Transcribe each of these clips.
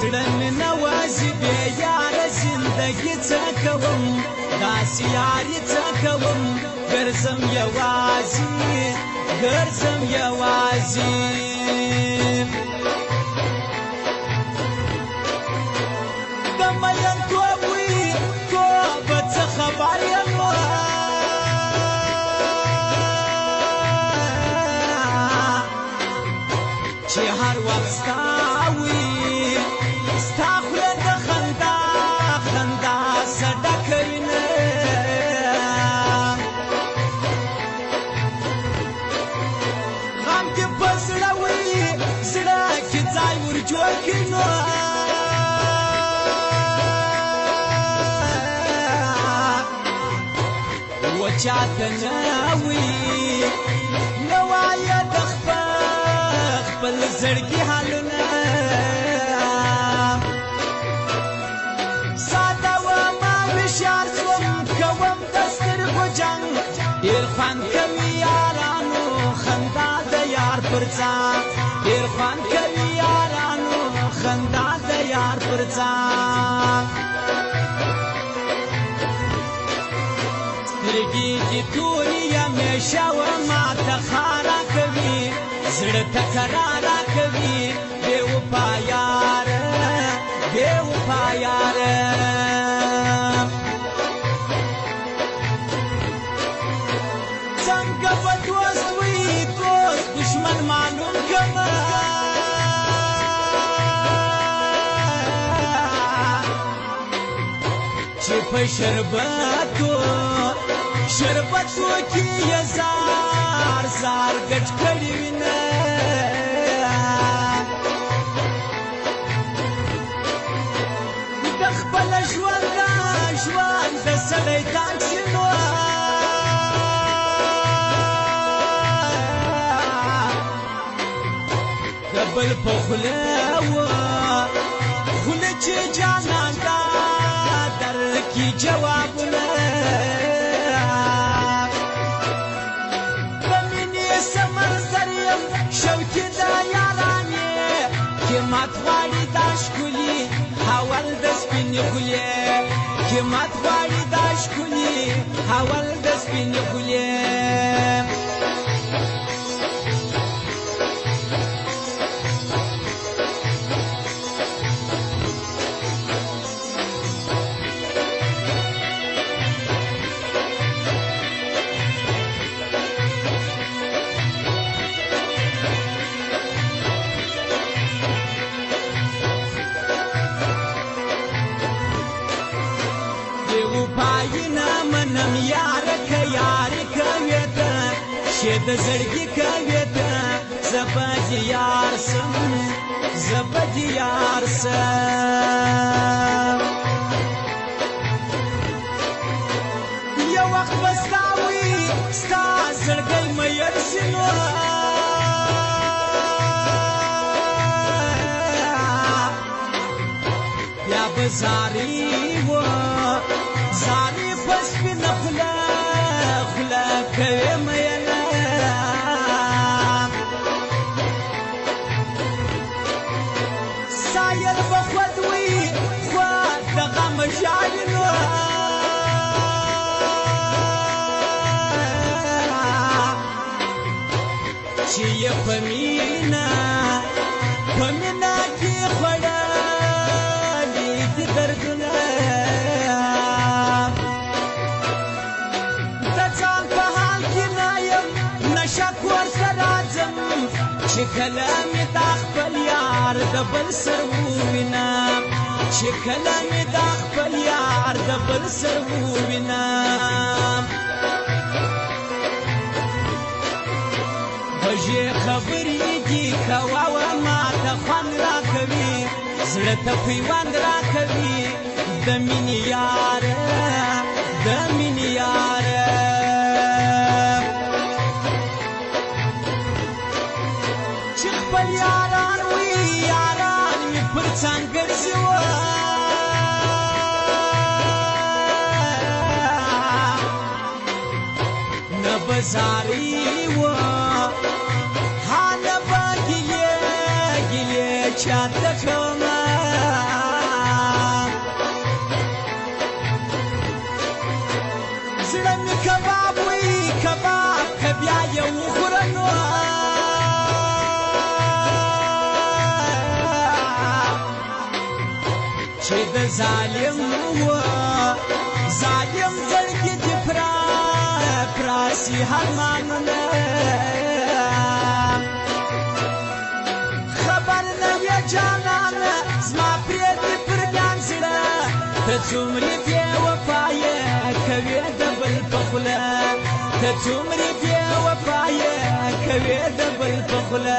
زړه مې نوازي بې یاره زندګي څه کوم داسې یاري څه کوم ګرځم یوازي د مینتوب وي توبه څه خبر یم چې هر وخت ستا وي ستا خوله د خندا څه ډکه وینه غم کې په زړه وي زړه کې ځای ور جوړ کړي نو وچاته نه وي نه وایه د خپل زړګي حالونه ساده ومه هوښیار شوم کوم د سترګو جنګ ډېر خوند کوي یارانو خندا د یار پر ځان ډېر خوند کوي یارانو خندا د یار پر ځان سترګې دې تورې همیشه ماته خاره کوي زړه ته کراره کوي بې وفا یاره څنګه به دوست وي دوست دشمن معلوم کړه چې په شربتو کې یې زار ګټ کړي وینه د خپل ژوند د سړی تنګ شي نو د بل په خوله چې جانان دا درکړي جوابونه شوقي د یارانې قیمت غواړي دا ښکلي حول د سپینې خولې قیمت غواړي دا ښکلي حول د سپینې خولې منم یاره که یاری کوي ته چې د زړګي کوي ته زه به دې یار سم یو وخت به ستا وي ستا زړګی مین شي نو بیا به زاري په سپینه خوله کوي مینه سایر به خود وي خود د غم ژاړي نو چې یې په مینه کې خوړلي دي دردونه چې کله مې دا خپل یار د بل سر ووینم چې کله مې دا خپل یار د بل سر ووینم خوږې خبرې دي کوه ماته خوند راکوي زړه ته پیوند راکوي د مینې یاره چې خپل یاران وي یاران مې پر څنګ ګرځي نه به زاري حاله به ګیلې چاته کومه چې د ظالم و ظالم زړګي دې پراسي هرمانونه خبر نه وې جانانه زما پرېږدي پر ګان زړه ته څومرې بې وفایې کوې د بل په خوله ته څومرې بې وفایې کوې د بل په خوله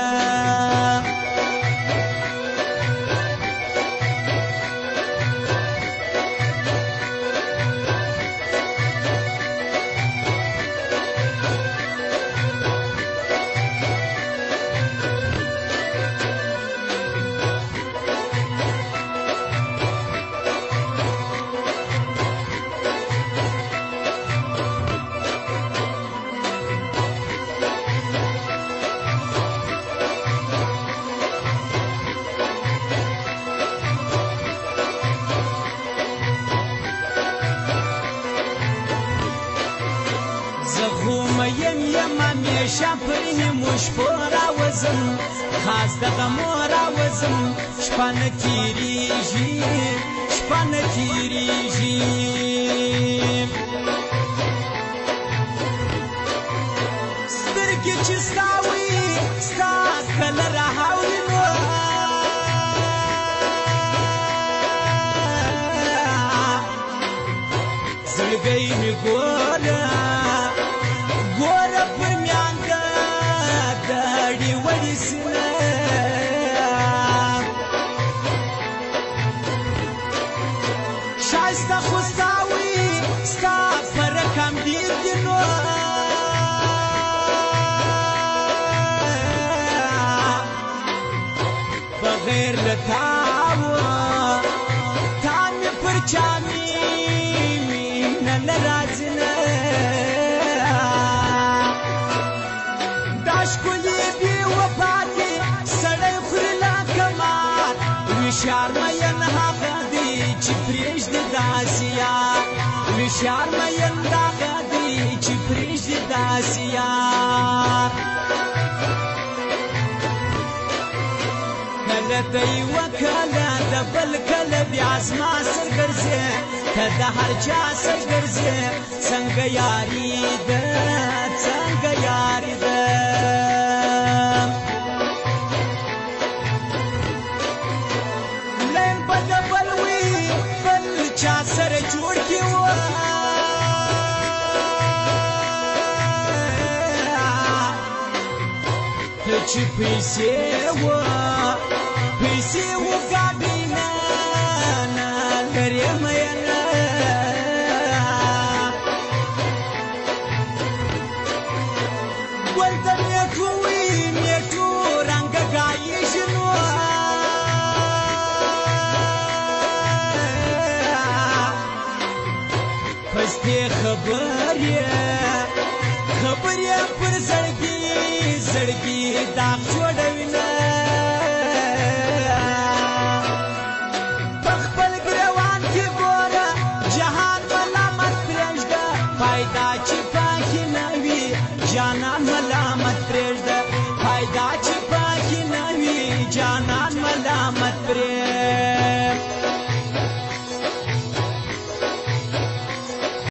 یم همیشه پر نیمو شپو راوځم خاص د غمو راوځم شپه نه تېرېږي شپه نه تېرېږي سترګې چې ستا وي ستا کله راهاوري نو زړګی مې ګوره ګوره پر میانده دړې وړې سینه ښایسته خو ستا وي ستا په رقم ډېر دي نو بغیر له تا تا مې پر چا مینه نه راځي نه وشار مین هغه دی چې پرېږدي داسې یار وشار مین هغه دی چې پرېږدي داسې یار کله د یوه کله د بل کله بیا زما سر ګرځې ته د هر چا سر ګرځې څنګه یاري ده څنګه یاري ده چا سره جوړ کې و ته چې پیسې و ګاډی نه لرې مینه ګل د میټو وي میټو رنګه ګایېږي نو پستې خبرې پر زړګي داغ جوړوي نه په خپل ګریوان کې ګوره جهان ملامت پرېږده فایده چې پکې نه وي جانان ملامت پرېږده فایده چې پکې نه وي جانان ملامت پرېږده